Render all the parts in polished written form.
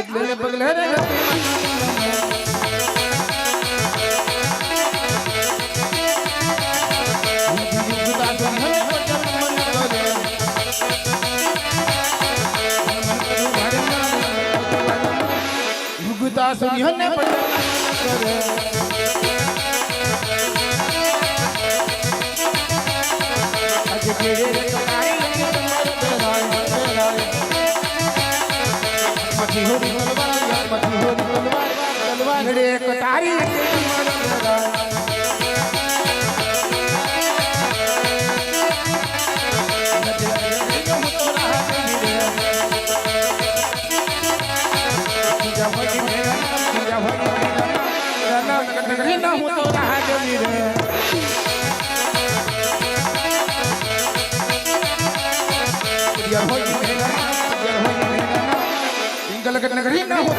બદલે પગલે રે યુગતા સૂર્યને પગલે આજે કેરે मची हो तलवार रे कटारी लगत नगरी ना हो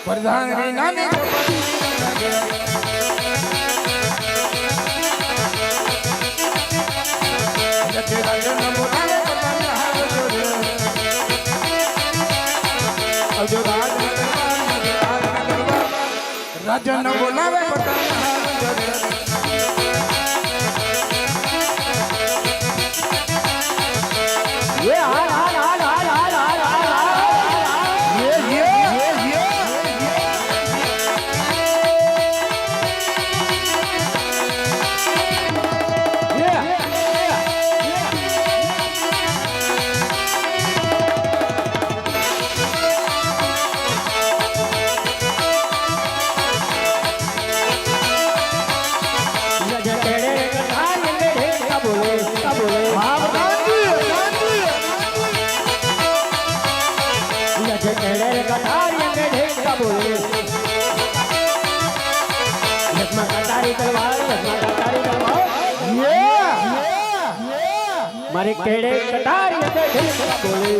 प्रधान नाने राजा न बोलावे ये मारे केड़े कटारी बोले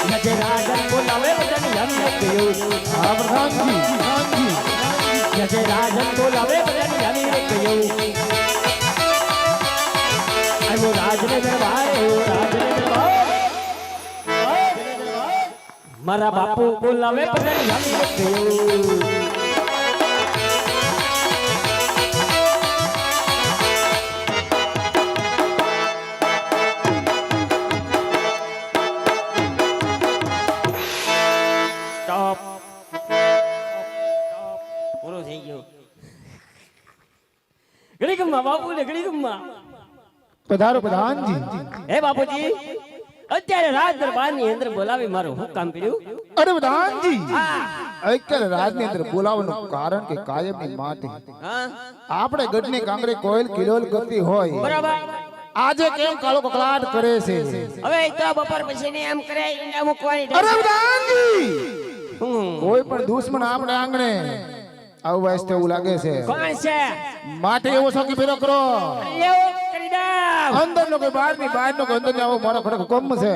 नजे राजन बोलावे वजन हम गयो प्रधान जी नजे राजन बोलावे वजन हम गयो आई वो राजने दरबार मारा बापू बोलावे वजन हम गयो बापू ने घड़ी गुम्मा पधारो प्रधान जी हे बापूजी અત્યારે રાજ દરબારની અંદર બોલાવી મારો હું કામ કર્યું અરે પ્રધાન જી અત્યારે રાજની અંદર બોલાવવાનું કારણ કે કાયમની માટે આપણે ગઢની કાંગરે કોઈલ કિલોલ કરતી હોય બરાબર આજે કેમ કાળો કકલાટ કરે છે હવે તો બપોર પછી ને એમ કરે ઈંડા મૂકવાની અરે પ્રધાન જી કોઈ પણ દુશ્મન આપણે આંગણે આવું વાસ્તે એવું લાગે છે કોણ છે માટે એવો છોકી ફેરો કરો એવો કરી દા અંદર નો કોઈ બહાર નો કોઈ અંદર ને આવો મારો ખડક હુકમ છે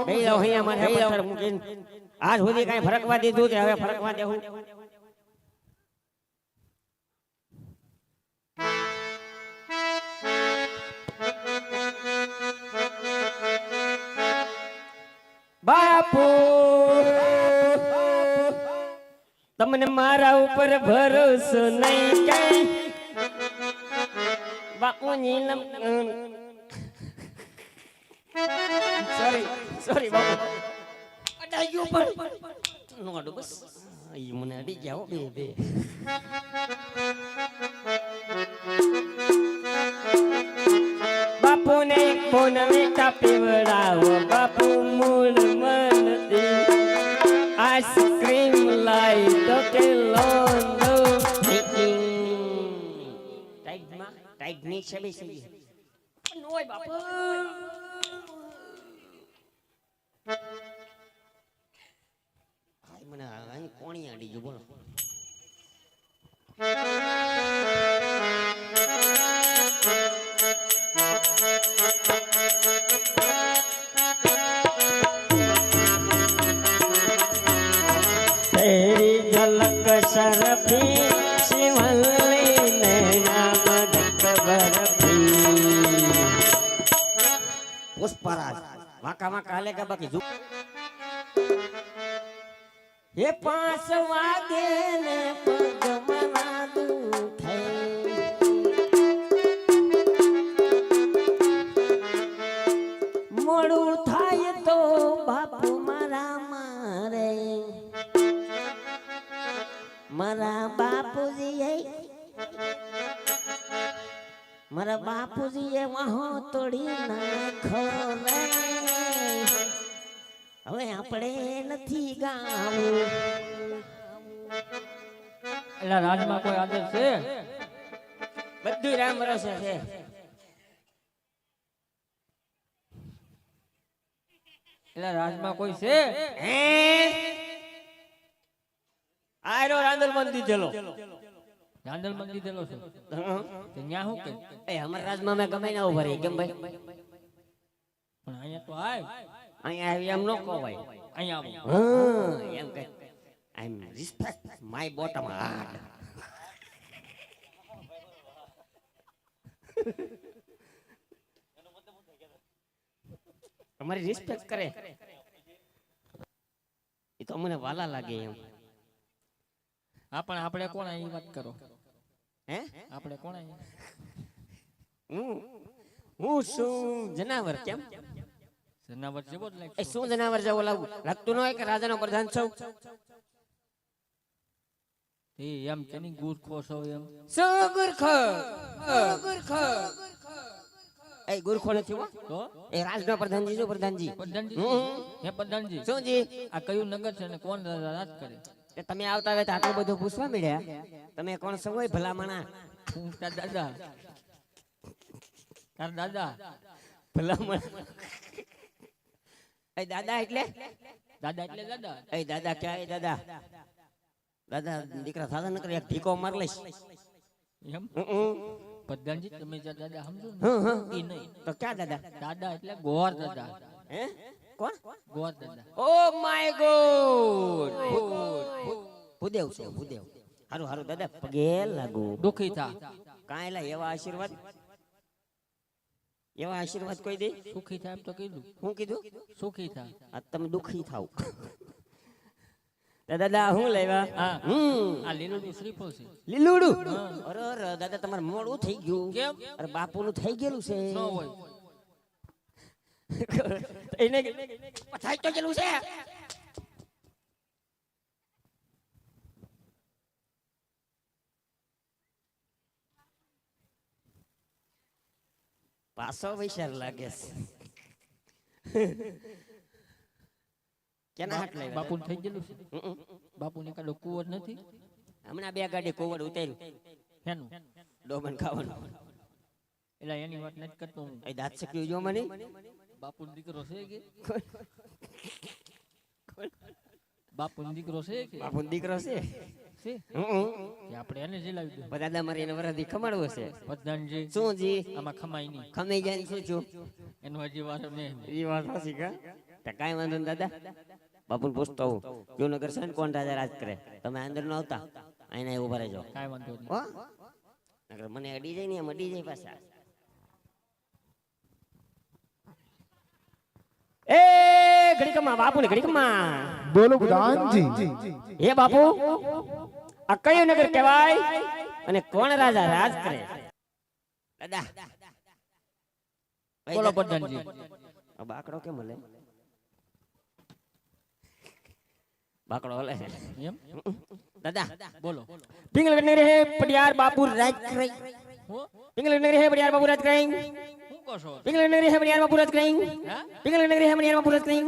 બે અહીંયા મારે પથ્થર મૂકીને આજ સુધી કાઈ ફરકવા દીધું તે હવે ફરકવા દેવું બાપુ તમને મારા ઉપર ભરોસો નહીં કઈ બાપુની સોરી બાપુ અડાઈ ગયો પર નો અડો બસ ઈ મને અડી જાઓ બે બાપુ ને ફોન મીઠા પીવડાવો બાપુ મૂળ મનતી આઈસ્ક્રીમ લાઈ તો કે લોન લો ટાઈટ ની છે બેસી નોય બાપુ હાય મને અહીં કોણી આડી ગયો બોલો પુષ્પરાજ વાંકા વાંકા હાલે કે બાકી હે 5 વાગે ને પગમાં દુખે મોડું થાય તો બાપુ મારા મારે મારા બાપુજીએ વાહો તોડી નાખો રે હવે આપણે નથી ગાવું એલા રાજમાં કોઈ આદર છે બધું રામ રસે છે એલા રાજમાં કોઈ છે હે આયરો રાંદલ મંદી ચલો રાંદલ મંદી દેલો છે તે ન્યા હું કે એ અમાર રાજમાં મે ગમે ના ઉભા રહી કેમ ભાઈ પણ અહીંયા તો આય અહીંયા આવી એમ નો કોવાય અહીંયા આવો હા એમ કે આઈ એમ રિસ્પેક્ટ માય બોટમ હાર્ટ તમારી રિસ્પેક્ટ કરે એ તો મને વાલા લાગે એમ હા પણ આપણે કોણ અહીં વાત કરો હે આપણે કોણ અહીં હું શું જનાવર કેમ જનાવર જેવો જ લાગે એ શું જનાવર જેવો લાગતું ન હોય કે રાજાનો પ્રધાન છો એ એમ કેની ગુરખો છો એમ શું ગુરખો એ ગુરખો નથી હો તો એ રાજનો પ્રધાનજી જો પ્રધાનજી હે પ્રધાનજી શું જી આ કયું નગર છે ને કોણ રાજ કરે એ તમે આવતા હોય તો આટલું બધું પૂછવા મળ્યા તમે કોણ છો હોય ભલા માણા હું તાર દાદા ભલા માણા એ દાદા એટલે દાદા એ દાદા ક્યાં એ દાદા દાદા દીકરા સાદા નકર એક ઢીકો માર લઈશ એમ પ્રધાનજી તમે જે દાદા સમજો ને એ નહીં તો ક્યાં દાદા દાદા એટલે ગોર દાદા હે કોણ ગોર દાદા ઓ માય ગોડ ભૂદેવ છે ભૂદેવ હારું હારું દાદા પગે લાગુ દુખી થા કાંઈ લા એવા આશીર્વાદ કોઈ દે સુખી થાય એમ તો કીધું હું કીધું સુખી થા આ તમે દુખી થાવ દાદા હું લેવા આ લીલુડું શ્રીફળ છે લીલુડું અરે અરે દાદા તમારે મોડું થઈ ગયું કેમ અરે બાપુનું થઈ ગયેલું છે ન હોય એને થાય તો ગયેલું છે પાછો વિચાર લાગે છે કેના હાટ લઈ બાપુ થઈ ગયેલું છે બાપુ ને કાડો કુવર નથી હમણાં 2 ગાડી કોવડ ઉતાર્યું હેનું ડોબન ખાવાનું એટલે એની વાત નથી કરતો હું એ દાંત સક્યું જો મને બાપુ દીકરો છે કે બાપુ દીકરો છે કે બાપુ દીકરો છે કે આપણે એને જીલાવી દે દાદા મારી એને વરદી ખમાડવો છે પ્રધાનજી શું જી આમાં ખમાઈ નહીં ખમાઈ જાય શું છું એનું હજી વાર નહીં એ વાત સાચી કા તો કાંઈ વાંધો નહીં દાદા બાપુને પૂછતો હું જૂનગર છે ને કોણ રાજા રાજ કરે તમે અંદર ન આવતા અહીંયા ઉભા રહેજો કાંઈ વાંધો નહીં હો નકર મને અડી જાય ને એમ અડી જાય પાછા એ ઘડીકમાં બાપુ ને ઘડીકમાં બોલો પ્રધાનજી હે બાપુ આ કયું નગર કહેવાય અને કોણ રાજા રાજ કરે દાદા બોલો પ્રધાનજી આ બાકડો કેમ હલે બાકડો હલે એમ દાદા બોલો પિંગલ ને રહે પડિયાર બાપુ રાજ કરે હો પિંગલ ને રહે પડિયાર બાપુ રાજ કરે હું કહો છો પિંગલ ને રહે પડિયાર બાપુ રાજ કરે હા પિંગલ ને રહે પડિયાર બાપુ રાજ કરે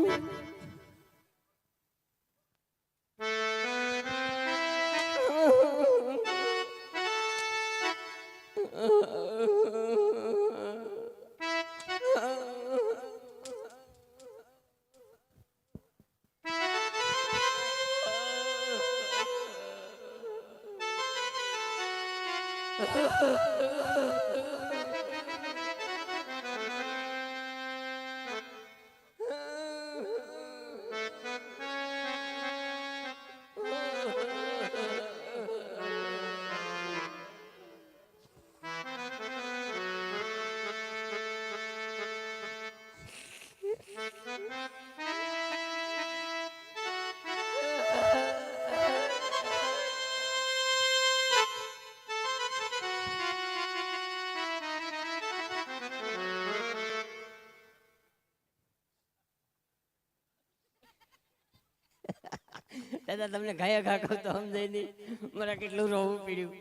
દાદા તમને ગાયા ઘા કહું તો સમજાય નહીં મારા કેટલું રોવું પડ્યું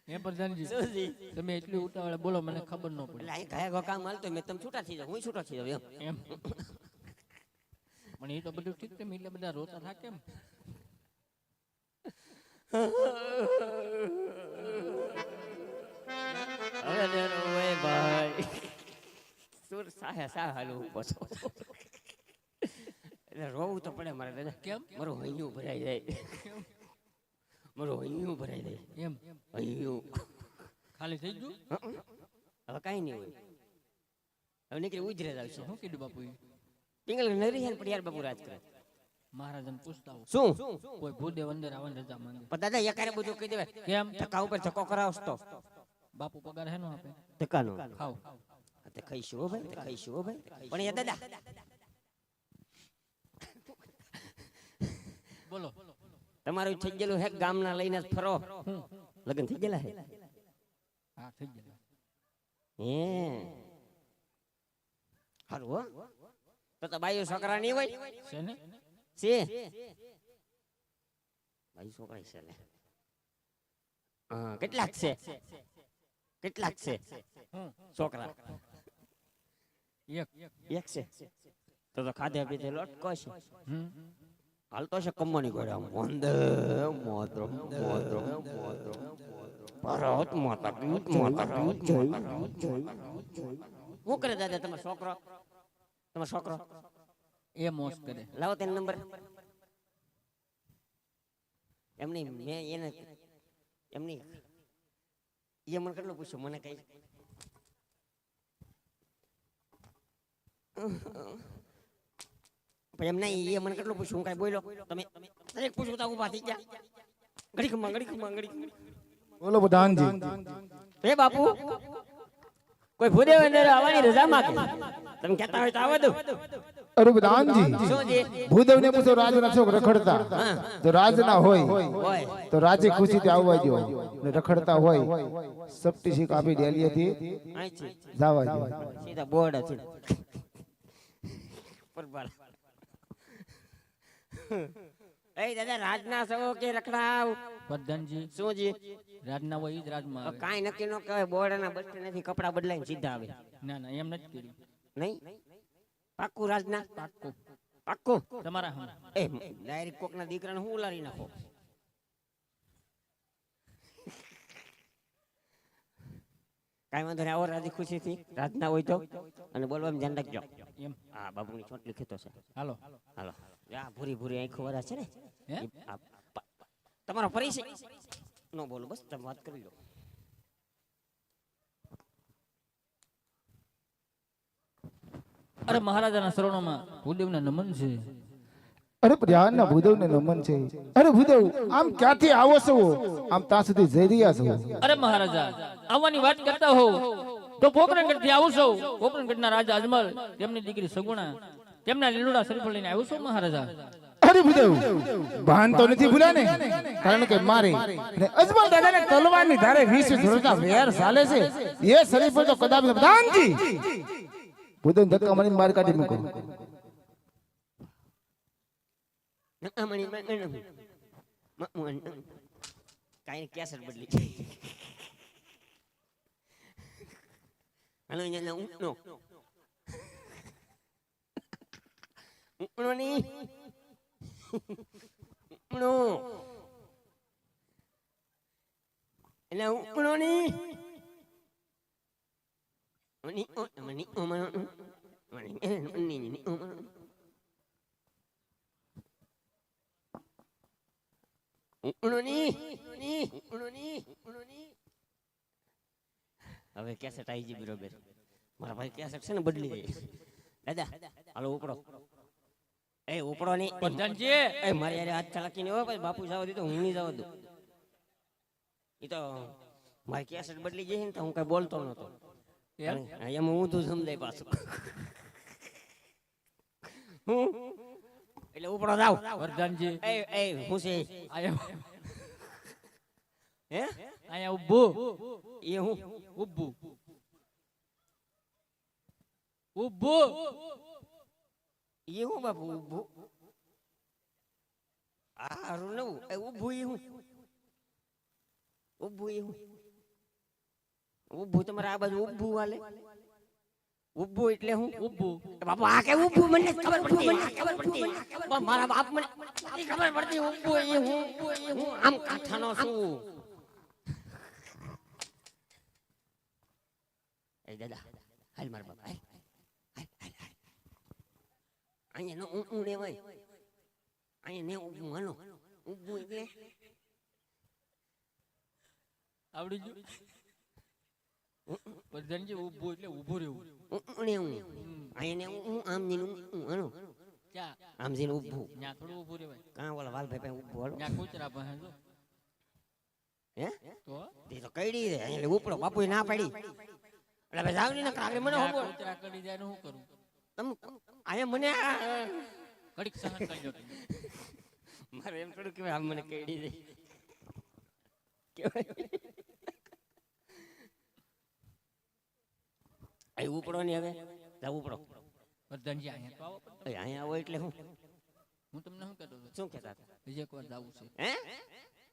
હે પ્રધાનજી સુજી તમે એટલી ઉતાવળે બોલો મને ખબર ન પડે એટલે અહીં ગાયા ઘા કામ હાલતો મેં તમે છૂટા થઈ જાવ હું છૂટા થઈ જાવ એમ પણ એ તો બધું ઠીક છે એટલે બધા રોતા થા કેમ હવે ને રોવે ભાઈ સુર સાહે સાહ હાલું પછો એટલે રોવું તો પડે મારે દાદા કેમ મારું હૈયું ભરાઈ જાય મારું હૈયું ભરાઈ જાય એમ હૈયું ખાલી થઈ ગયું હવે કાંઈ નહીં હોય હવે નીકળી ઉજરે જ આવશે શું કીધું બાપુ પિંગલ નરી હે પણ યાર બાપુ રાજ કરે મહારાજને પૂછતા આવો શું કોઈ ભૂદેવ અંદર આવવાની રજા માંગે પણ દાદા યકારે બધું કહી દેવાય કેમ ધક્કા ઉપર ધક્કો કરાવશ તો બાપુ પગાર હે નો આપે ધક્કાનો ખાવ તે ખાઈશું હો ભાઈ તે ખાઈશું હો ભાઈ પણ એ દાદા બોલો તમારું થઈ ગયેલું હે ગામના લઈને જ ફરો લગન થઈ ગયેલા હે હા થઈ ગયું હે હારું હો તો બાઈઓ છોકરા નહીં હોય છે ને છે બાઈ છોકરા છે લે હા કેટલાક છે કેટલાક છે છોકરા એક એક છે તો ખાધે પીધે લટકો છે હમ હાલતો છે કમ્મની ગોળા મોંદે મોદ્રમ મોદ્રમ મોદ્રમ ભારત માતા કી માતા કી જય હું કરે દાદા તમારો છોકરો એ મોસ કરે લાવો તેનો નંબર એમની મેં એને એમની એ મને કેટલું પૂછ્યું મને કઈ એમ નહીં એ મને કેટલું પૂછ્યું હું કઈ બોલ્યો તમે દરેક પૂછ્યું તો ઉભા થઈ ગયા ઘડી બોલો પ્રધાનજી હે બાપુ કોઈ ભૂદેવ અંદર આવવાની રજા માંગે તમે કહેતા હોય તો આવવા દો અરે પ્રધાનજી શું છે ભૂદેવ ને પૂછો રાજના છોક રખડતા તો રાજ ના હોય હોય તો રાજે ખુશીથી આવવા દો ને રખડતા હોય સપટી શીખ આપી ડેલી હતી અહીં છે જવા દો સીધા બોર્ડ છે પરબાર એ દાદા રાજના સવો કે રખડાવ પ્રધાનજી શું જી રાજના હોય ઈ જ રાજમાં આવે કાઈ નક્કી ન કહેવાય બોર્ડના બસ નથી કપડા બદલાઈને સીધા આવે ના ના એમ નથી કર્યું નહીં પાક્કું રાજના પાક્કું પાક્કું તમારા હમ એ ડાયરેક્ટ કોકના દીકરાને હું ઉલારી નાખો કાઈ વાંધો નહીં આવો રાજી ખુશીથી રાજના હોય તો અને બોલવામાં ધ્યાન રાખજો એમ હા બાબુની ચોટલી ખેતો છે હાલો હાલો આ ભૂરી ભૂરી આંખો વાળા છે ને હે તમારો પરિચય નો બોલો બસ તમે વાત કરી લો અરે મહારાજાના શરણોમાં ભૂદેવને નમન છે અરે પ્રધાનના ભૂદેવ ને નમન છે અરે ભૂદેવ આમ ક્યાંથી આવો છો આમ ત્યાં સુધી જઈ રહ્યા છો અરે મહારાજા આવવાની વાત કરતા હો તો પોકરણગઢ થી આવું છું પોકરણગઢના રાજા અજમલ તેમની દીકરી સગુણા તેમના લીલુડા શરીફ લઈને આવ્યો છું મહારાજા અરે ભૂદેવ ભાન તો નથી ભૂલ્યા ને કારણ કે મારે ને અજમલ દાદાને તલવારની ધારે 20 ધોરણના વેર ચાલે છે એ શરીફ પર તો કદાપી પ્રધાનજી ભૂદેવ ધક્કા મારીને માર કાઢી મૂકો કાઈ કેસર બદલી હાલો અહીંયા ઊંટનો ઊંટનો ની ઊંટનો એટલે ઊંટનો ની મની મની મની મની હવે કેસેટ આવી ગઈ બરોબર મારા ભાઈ કેસેટ છે ને બદલી ગઈ દાદા હાલો ઉપડો એ ઉપડો ની પ્રધાનજી એ મારે યાર હાથ ચલાકી ને હોય પછી બાપુ જવા દીધો હું નહીં જવા દઉં એ તો મારી કેસેટ બદલી ગઈ ને તો હું કઈ બોલતો નતો એમ હું તું સમજાય પાછું એટલે ઉપડો જાવ પ્રધાનજી એ હું છે આયા હે આયા ઉભો એ હું ઉભો ઉભો એ હું બાપુ ઊભું આ નવું એ ઊભું ઈ હું ઊભું ઈ હું ઊભું તમારે આ બાજુ ઊભું હાલે ઊભું એટલે હું ઊભું બાપા આ કે ઊભું મને ખબર પડતી પણ મારા બાપ મને ખબર પડતી ઊભું ઈ હું આમ કાઠાનો છું એ દાદા હાલ મારા બાપ હાલ અહીંયા નો ઊભું ને ભાઈ અહીંયા ને ઊભું હાલો ઊભું એટલે આવડી ગયું પ્રધાનજી ઊભું એટલે ઊભું રહેવું ને હું અહીંયા ને હું આમ ને હું હાલો ક્યાં આમ જઈને ઊભું ન્યા થોડું ઊભું રહેવાય કાં ઓલા વાલભાઈ પાસે ઊભું હાલો ન્યા કૂતરા પાસે જો હે તો તે તો કઈડી દે એટલે ઉપડો બાપુએ ના પાડી એટલે ભાઈ જાવની ના કાલે મને ન્યા ખબર કૂતરા કરી જાય ને શું કરું તમ આયા મને ઘડીક સહન કરી લો તમે. મારે એમ થોડું કે આમ મને કઈડી દે કેવાય અહીં ઉપડો ને હવે જાવ ઉપડો પ્રધાનજી અહીંયા તો આવો અહીંયા આવો એટલે હું હું તમને શું કહેતો હતો શું કહેતા હતા બીજે એક વાર જાવું છે હે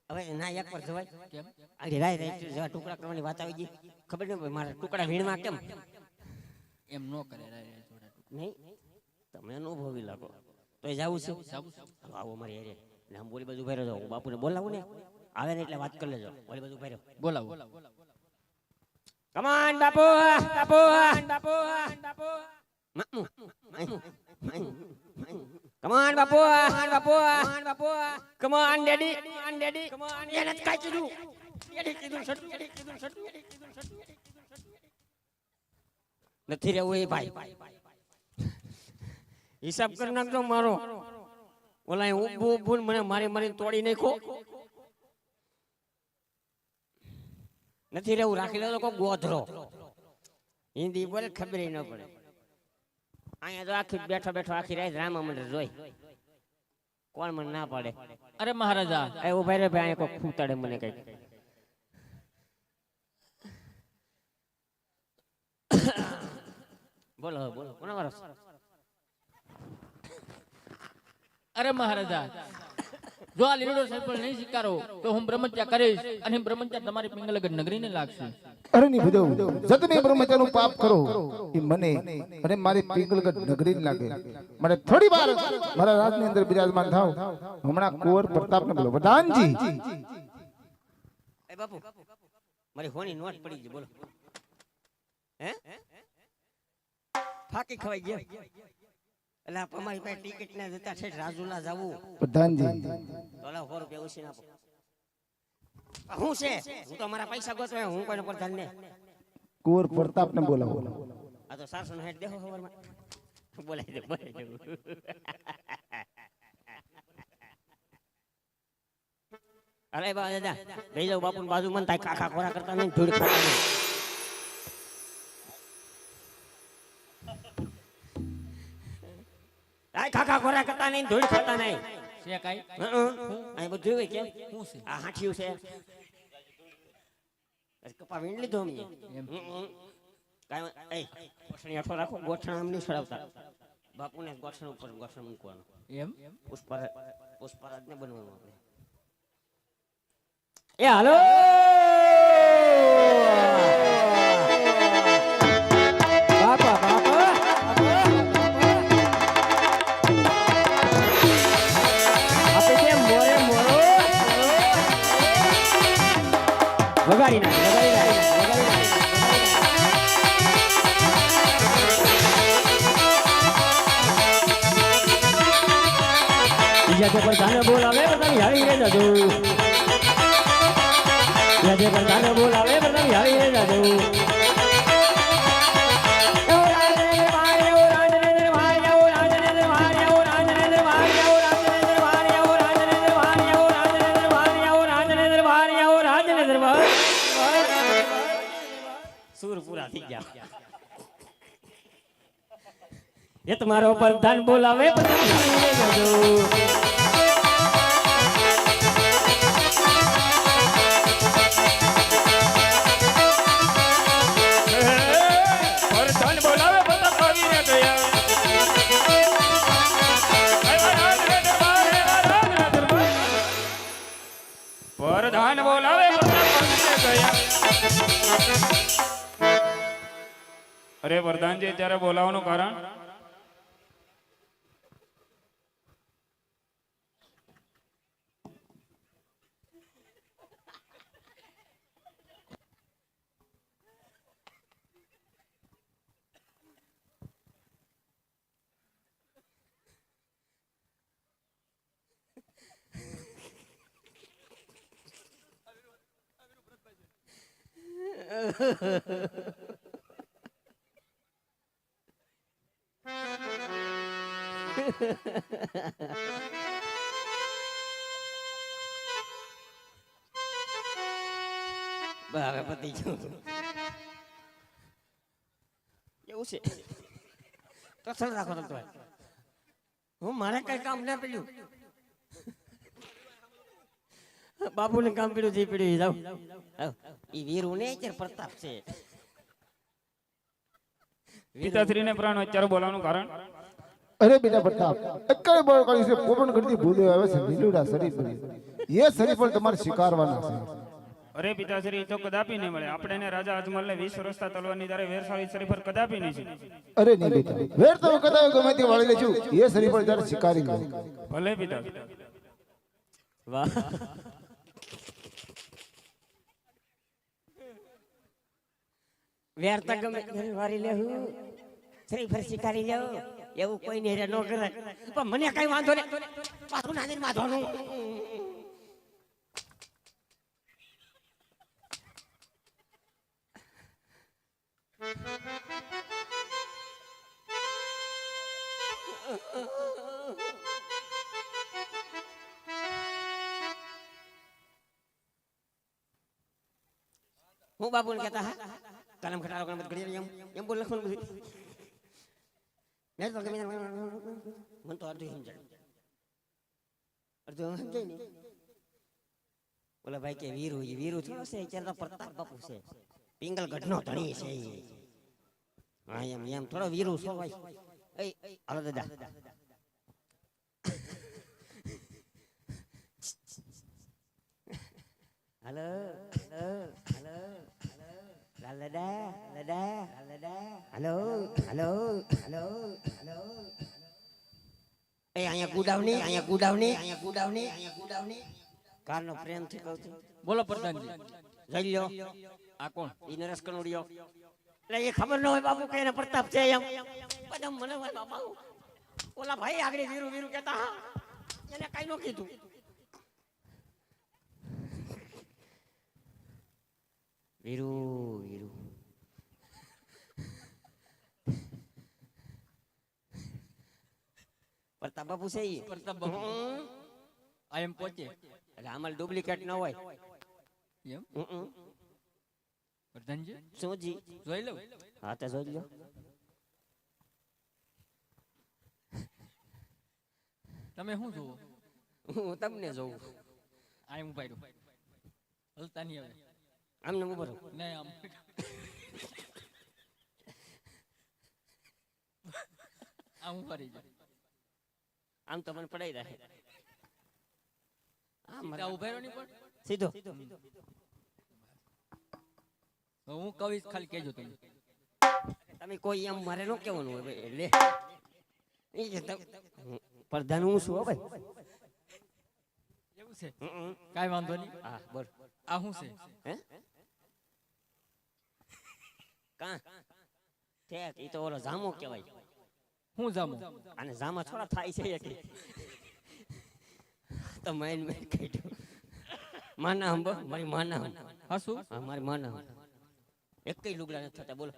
હવે ના એક વાર જવાય કેમ આજે રાય રાય જેવા ટુકડા કરવાની વાત આવી ગઈ ખબર નહીં મારા ટુકડા વીણવા કેમ એમ ન કરે રાય જોડે નહીં તમે અનુભવી લાગો તો એ જવું છે જાવું છે હાલો આવો મારી હેરે ને આમ બોલી બધું ભર્યો હું બાપુને બોલાવું ને આવે ને એટલે વાત કરી લેજો બોલી બધું ભર્યો બોલાવો કમાન બાપુ બાપુ બાપુ બાપુ કમાન બાપુ બાપુ બાપુ કમાન ડેડી ડેડી કમાન એને કાઈ કીધું ડેડી કીધું છટું ડેડી કીધું છટું નથી રહેવું એ ભાઈ હિસાબ કરી નાખજો મારો ઓલા ઊભું ઊભું મને મારી મારીને તોડી નાખો નથી રહેવું રાખી લેજો કોઈ ગોધરો હિન્દી બોલે ખબર ન પડે અહીંયા તો આખી બેઠો બેઠો આખી રાત રામા મંદિર જોઈ કોણ મને ના પાડે અરે મહારાજા એ ઉભા રે ભાઈ અહીંયા કોઈ ખૂતાડે મને કઈ બોલો બોલો કોના વારો અરે મહારાજા જો આ લીલો સર્પલ નહીં સ્વીકારો તો હું બ્રહ્મચર્ય કરીશ અને બ્રહ્મચર્ય તમારી પિંગલગઢ નગરીને લાગશે અરે ની બધો જતને બ્રહ્મચર્યનું પાપ કરો એ મને અને મારી પિંગલગઢ નગરી લાગે મને થોડી વાર મારા રાજની અંદર બિરાજમાન થાવ હમણાં કુંવર પ્રતાપને બોલો પ્રધાનજી એ બાપુ મારી હોની નોટ પડી ગઈ બોલો હે ફાકી ખવાઈ ગયો એટલે અમારી પાસે ટિકિટ ના જતા છે રાજુલા જવું પ્રધાનજી તોલા 100 રૂપિયા ઉછી નાખો હું છે હું તો મારા પૈસા ગોતવા હું કોઈને પ્રધાન ને કુંવર પ્રતાપને બોલાવો આ તો 400 નો હેડ દેખો ખબરમાં બોલાઈ દે અરે બા દાદા લઈ જાવ બાપુ બાજુ મન થાય કાકા ખોરા કરતા નહીં ધૂળ ખાતા નહીં આય કાકા ખોરા કરતા નહીં ધૂળ ખાતા નહીં છે કાઈ આ બધું હોય કેમ શું છે આ હાઠિયું છે કપા વીણ લીધો અમે એમ કાઈ એ ગોઠણી અઠો રાખો ગોઠણ આમ નહીં છડાવતા બાપુને ગોઠણ ઉપર ગોઠણ મૂકવાનું એમ પુષ્પરાજ ને બનવાનું આપણે એ હાલો બાપા બાપા આપણે કેમ મોરે મોરો વગાડી નાખ બીજા તો પ્રધાને બોલાવે બધા હારી રે જાજો બીજા પ્રધાને બોલાવે બધા હારી રે જાજો સુર પૂરા થઈ ગયા એ તમારો પ્રધાન બોલાવે બધા હારી રે જાજો અરે વરદાનજી અત્યારે બોલાવવાનું કારણ હવે પતી ગયું એવું છે તો ચાલ રાખો તો હું મારે કઈ કામ ના પડ્યું બાપુને કામ પડ્યું જે પડ્યું જાવ ઈ વીરુ ને અત્યારે પ્રતાપ છે પિતાશ્રીને પ્રાણ અત્યારે બોલાવવાનું કારણ અરે બેટા પ્રતાપ એકય બળ કરી છે પોપણ કરતી ભૂલે આવે છે લીલુડા શરીફ એ શરીફ પણ તમારે સ્વીકારવાના છે અરે પિતાશ્રી એ તો કદાપી નહીં મળે આપણે એને રાજા અજમલને 20 વર્ષના તલવારની ધારે વેરસાળી શરીફ પર કદાપી નહીં છે અરે નહીં બેટા વેર તો કદાચ ગમે તે વાળી લેજો એ શરીફ પર જ્યારે સ્વીકારી લો ભલે પિતાશ્રી વાહ વેર તો ગમે વારી લેવું શ્રી ફર સ્વીકારી લેવું એવું કોઈ નહીં રે નો કરે પણ મને કઈ વાંધો નહીં પાછું નાની વાંધવાનું હું બાબુને કહેતા હા કલમ ખટારો કલમ ઘડી એમ બોલ લખવાનું બધું તો ગમે મને તો અડધું સમજાય અડધું સમજાય ને ઓલા ભાઈ કે વીરુ થોડો છે અત્યારે તો પ્રતાપ બાપુ છે પિંગલ ગઢનો ધણી છે હા એમ થોડો વીરુ છો ભાઈ હાલો દાદા હાલો હાલો અહીંયા ગુડાવની કારનો પ્રેમ થી કહું છું બોલો પ્રધાનજી જઈ લ્યો આ કોણ ઈ નરેશ કનોડિયો એટલે એ ખબર ન હોય બાપુ કે એને પ્રતાપ છે એમ બધા મને બાપા ઓલા ભાઈ આગળ વીરુ કહેતા હા એને કઈ નો કીધું વીરુ પ્રતાપ બાપુ છે ઈ પ્રતાપ બાપુ આ એમ પહોંચે એટલે આમાં ડુપ્લિકેટ ન હોય એમ પ્રધાનજી શું જી જોઈ લઉં હા તો જોઈ લો તમે શું જોવો હું તમને જોઉં આ એમ ઉભા રહ્યો હલતા નહીં હવે આમને ઉભો રહો નહીં આમ આમ ઉભા રહી જાય આમ તો મને પડાઈ રહે આમ સીધા ઉભા રહ્યો નહીં પણ સીધો હું કવિશ ખાલી કહેજો તમે તમે કોઈ એમ મારે નો કહેવાનું હોય ભાઈ એટલે ઈ જ પ્રધાન હું છું હો ભાઈ એવું છે કાઈ વાંધો નહીં હા બોલ આ શું છે હે કા ઠેક ઈ તો ઓલો જામો કહેવાય હું જામું અને જામા થોડા થાય છે કે તો મેન કાઢ્યો માના હંબો મારી માના હા શું હા મારી માના એક કઈ લુગડા નથી થતા બોલો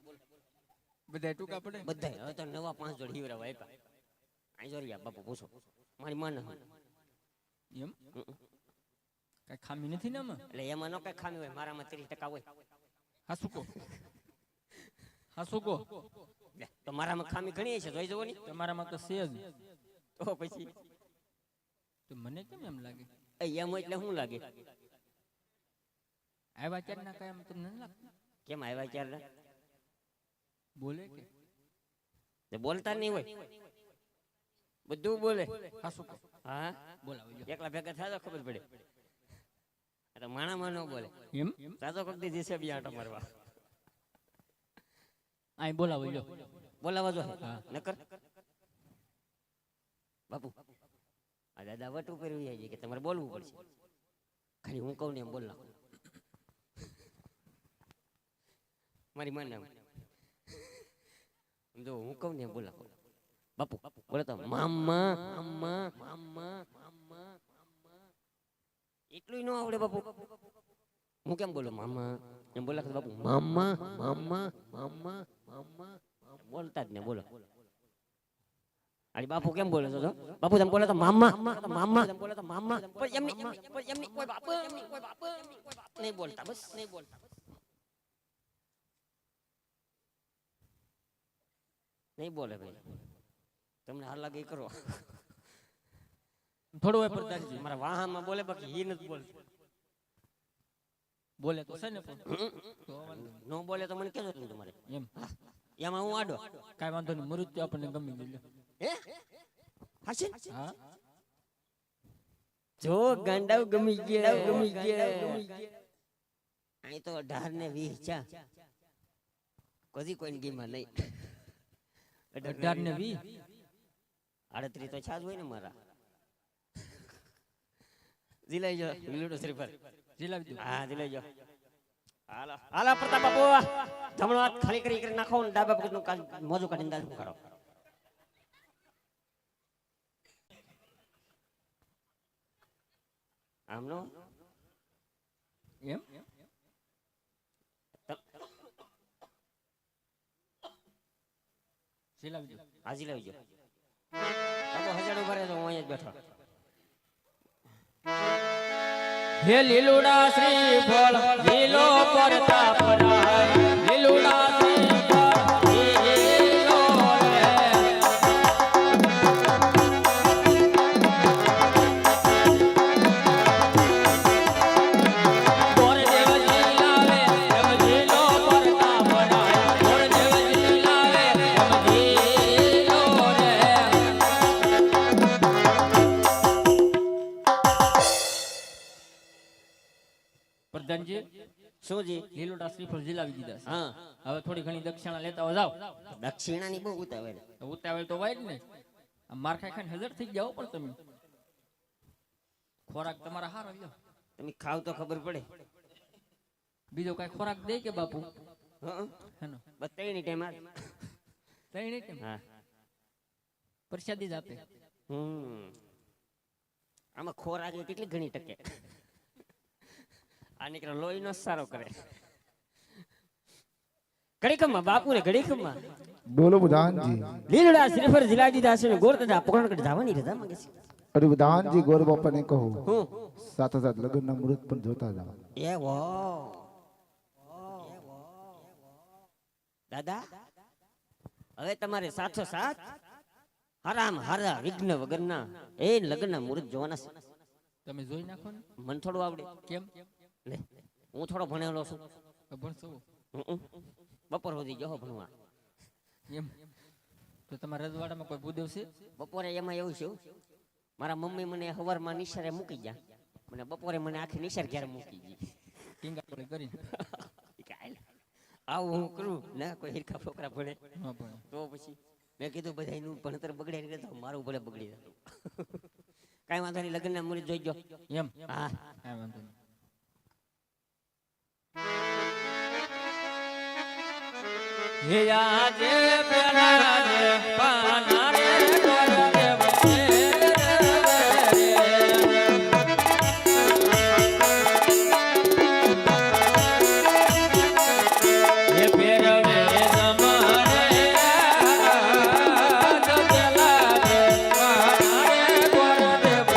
બધા ટૂંકા પડે બધા હવે તો નવા 5 જોડ હીવરા વાપ્યા આઈ જોરિયા બાપુ પૂછો મારી માના એમ કઈ ખામી નથી ને આમાં એટલે એમાં નો કઈ ખામી હોય મારામાં 30% હોય હા શું કહો લે, તો મારામાં ખામી ઘણી છે જોઈ જવો ની તમારામાં તો છે જ તો પછી તો મને કેમ એમ લાગે એમ એટલે શું લાગે આવ્યા ચાર ના કાયમ તમને ન લાગતું કેમ આવ્યા ક્યારે બોલે કે તે બોલતા નહીં હોય બધું બોલે હા શું હા બોલાવો એકલા ભેગા થાય તો ખબર પડે આ તો માણામાં ન બોલે એમ સાચો કોક દી જીસે બી આટો મારવા અહીં બોલાવો લ્યો બોલાવા જો હા. નકર બાપુ આ દાદા વટ ઉપર આવી છે કે તમારે બોલવું પડશે ખાલી હું કહું ને એમ બોલ નાખો મારી માને જો હું કહું ને એમ બોલ નાખો બાપુ બોલો તો મામા મામા મામા મામા એટલું ન આવડે બાપુ હું કેમ બોલું મામા એમ બોલા બાપુ મામા મામા મામા મામા બોલતા જ ને બોલો અરે બાપુ કેમ બોલે છો બાપુ તમે બોલે તો મામા મામા તમે બોલે તો મામા પણ એમની કોઈ બાપુ નહીં બોલતા બસ નહીં બોલતા નહીં બોલે ભાઈ તમને હાલ લાગે કરો થોડું હોય પ્રધાનજી મારા વાહનમાં બોલે બાકી હી નથી બોલતું બોલે તો છે ને પણ નો બોલે તો મને કેજો તમે તમારે એમ એમાં હું આડો કાંઈ વાંધો નહીં મૃત્યુ આપણને ગમી ગયું હે હાશે હા જો ગાંડાવ ગમી ગયા અહીં તો 18 ને 20 ચા કદી કોઈ ગીમાં નહીં 18 ને 20 38 તો છાજ હોય ને મારા જીલાઈ જો લીલુડો શ્રીફળ જીલાવી દો હા જીલાઈ જો હાલા પ્રતાપ બાપુ જમણો હાથ ખાલી કરી નાખો ને ડાબા પગનું મોજું કાઢીને દાલ કરો આમનો એમ જીલાવી દો હાજી લાવી જો બાપુ હજાર ઉભા રહેજો હું અહીંયા જ બેઠો હે લીલુડા શ્રીફળ લીલો પ્રતાપ લીલુડા શ્રીફળ લીલો ગોર દેવજી લાવે એમ લીલો પ્રતાપ ગોર દેવજી લાવે એમ લીલો રે પ્રધાનજી શું જી લીલોડા શ્રીફળ જીલાવી દીધા છે. હા હવે થોડી ઘણી દક્ષિણા લેતા હો જાઓ દક્ષિણાની બહુ ઉતાવળ તો ઉતાવળ તો વાય જ ને આ માર ખાઈ ખાઈને હજાર થઈ જાઓ પણ તમે ખોરાક તમારા હારો લ્યો તમે ખાવ તો ખબર પડે બીજો કઈ ખોરાક દે કે બાપુ હા હેનો બસ ત્રણેય ટાઈમ આવે તઈ નહીં કેમ હા પ્રસાદી જ આપે આમાં ખોરાક એ કેટલી ઘણી ટકે આ નીકળો લોહી નો સારો કરે ઘડીકમાં બાપુ ને ઘડીકમાં બોલો પ્રધાનજી લીલડા શ્રીફળ જિલ્લા દીધા છે ને ગોર દાદા પકડ કરી જવાની રજા માંગે છે અરે પ્રધાનજી ગોર બાપાને કહો હું સાથે સાથે લગ્નના મુહૂર્ત પણ જોતા જાઓ એ વો દાદા હવે તમારે સાથો સાથ હરામ હારા વિઘ્ન વગરના એ લગ્નના મુહૂર્ત જોવાના છે તમે જોઈ નાખો ને મને થોડું આવડે કેમ લે હું થોડો ભણેલો છું ભણશો બપોર સુધી જહો ભણવા એમ તો તમારા રજવાડામાં કોઈ ભૂદેવ છે બપોરે એમાં એવું છે મારા મમ્મી મને હવારમાં નિશાળે મૂકી ગયા મને બપોરે મને આખી નિશાળ ઘેર મૂકી ગઈ ટીંગાટોળી કરીને આવું હું કરું ના કોઈ હિરખા ફોકરા ભણે ન ભણે તો પછી મેં કીધું બધા એનું ભણતર બગડે નહીં તો મારું ભલે બગડી જતું કાંઈ વાંધો નહીં લગ્નના મુહૂર્ત જોઈજો એમ હા કાંઈ વાંધો નહીં હે આજે પેલા જે પાના રે ગોરદેવ હે પેરવે તમારે પેલા જે પાના રે ગોરદેવ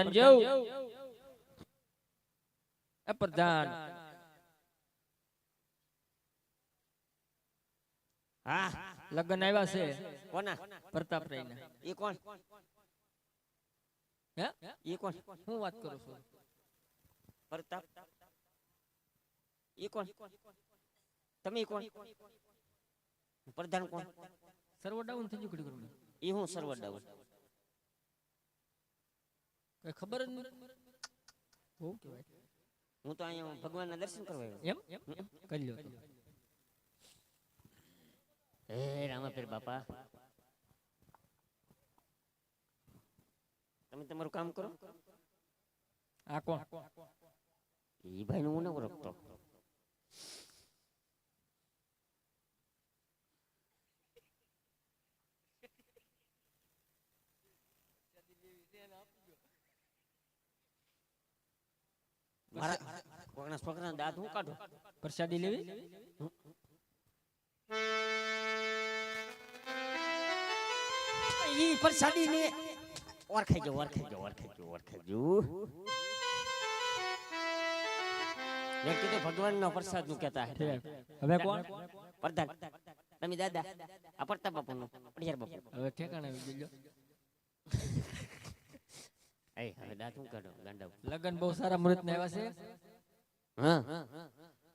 પ્રધાન જેવ એ પ્રધાન હા લગ્ન આવ્યા છે કોના પ્રતાપ રાયના ઈ કોણ હે ઈ કોણ હું વાત કરું છું પ્રતાપ ઈ કોણ તમે કોણ પ્રધાન કોણ સર્વ ડાઉન થઈ ગયું કડી ઈ હું સર્વર ડાઉન કઈ ખબર જ નથી બહુ કહેવાય હું તો અહીંયા ભગવાનના દર્શન કરવા આવ્યો એમ કરી લ્યો હે રામાપીર બાપા તમે તમારું કામ કરો આ કોણ ઈ ભાઈ નું હું ન ઓળખતો મારા કોકના છોકરાના દાંત હું કાઢું પ્રસાદી લેવી ઈ પ્રસાદી ને ઓળખાઈ જો મેં કીધું ભગવાનનો પ્રસાદ નું કહેતા હે હવે કોણ પ્રધાન તમે દાદા આ પ્રતાપ બાપુનું પડિયાર બાપુ હવે ઠેકાણે આવી જજો એ હવે દાંત હું કાઢો ગાંડા લગન બહુ સારા મુહૂર્ત ને આવ્યા છે હા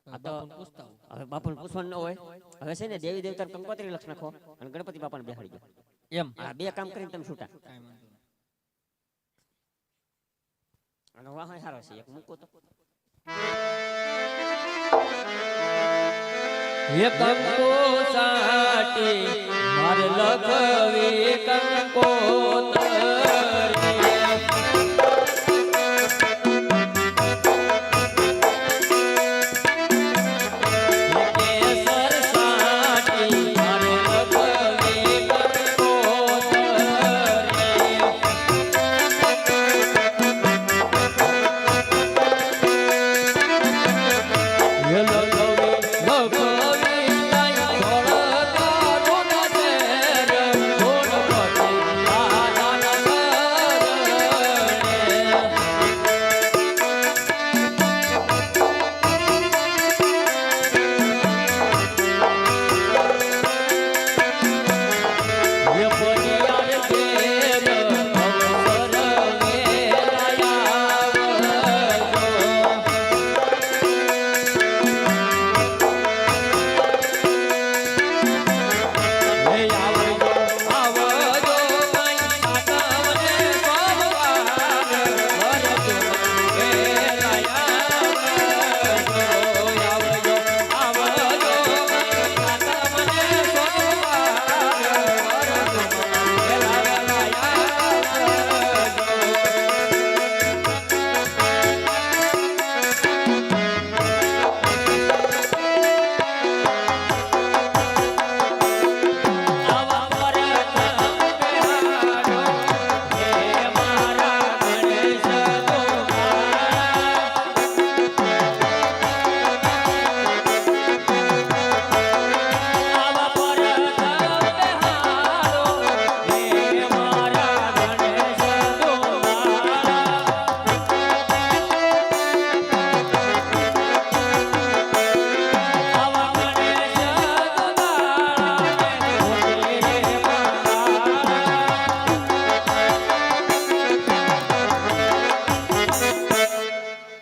આ તો પૂછતા હું. હવે બાપુને પૂછવાનું ન હોય હવે છે ને દેવી દેવતા કંકોત્રી લક્ષ નાખો અને ગણપતિ બાપાને બેહાડી દો એમ આ બે કામ કરીને તમે છૂટા કાંઈ વાંધો નહીં. અને વાહ સારો છે એક મૂકો તો હે કંકો સાટી મારે લખવી કંકોતરી કેસર સાટી મારે લખવી કંકોતરી હે લખવી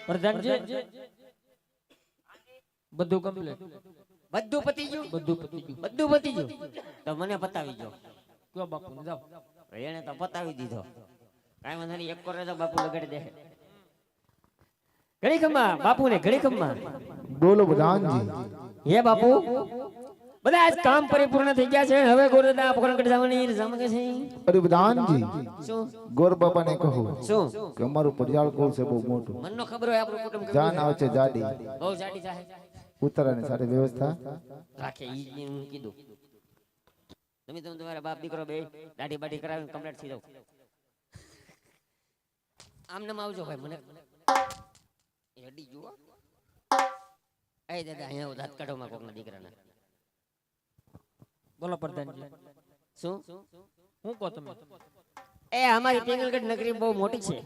પ્રધાનજી બધું કમ્પ્લીટ બધું પતી ગયું બધું પતી ગયું બધું પતી ગયું તો મને પતાવી દો કયો બાપુ જાઓ એને તો પતાવી દીધો કાંઈ વાંધો નહીં એક કોરે તો બાપુ લગાડી દે ઘડી ખમ્મા બાપુ ને ઘડી ખમ્મા બોલો પ્રધાનજી હે બાપુ બધા આજ કામ પરિપૂર્ણ થઈ ગયા છે હવે ગોરદા પકડકડ જવાની રજામાં કે છે અરે પ્રધાનજી શું ગોર બાપાને કહો શું કે અમારું પર્યાળ કોલ છે બહુ મોટું મનનો ખબર હોય આપણું કુટુંબ જાન આવે છે જાડી બહુ જાડી થાય ઉતરાની સારી વ્યવસ્થા રાખે ઈ હું કીધું તમે તમારા બાપ દીકરો બે દાઢી બાઢી કરાવીને કમ્પ્લીટ થઈ જાવ આમ નામ આવજો ભાઈ મને રેડી જુઓ એ દાદા અહીંયા દાંત કાઢો માં કોકના દીકરાના બોલો પ્રધાનજી શું હું કહો તમે એ અમારી પિંગલગઢ નગરી બહુ મોટી છે.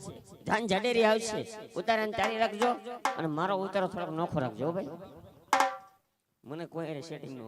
ધાન જાડેરી આવશે. ઉતારાને તારી રાખજો અને મારો ઉતારો થોડોક નોખો રાખજો હો ભાઈ. મને કોઈ સેટિંગ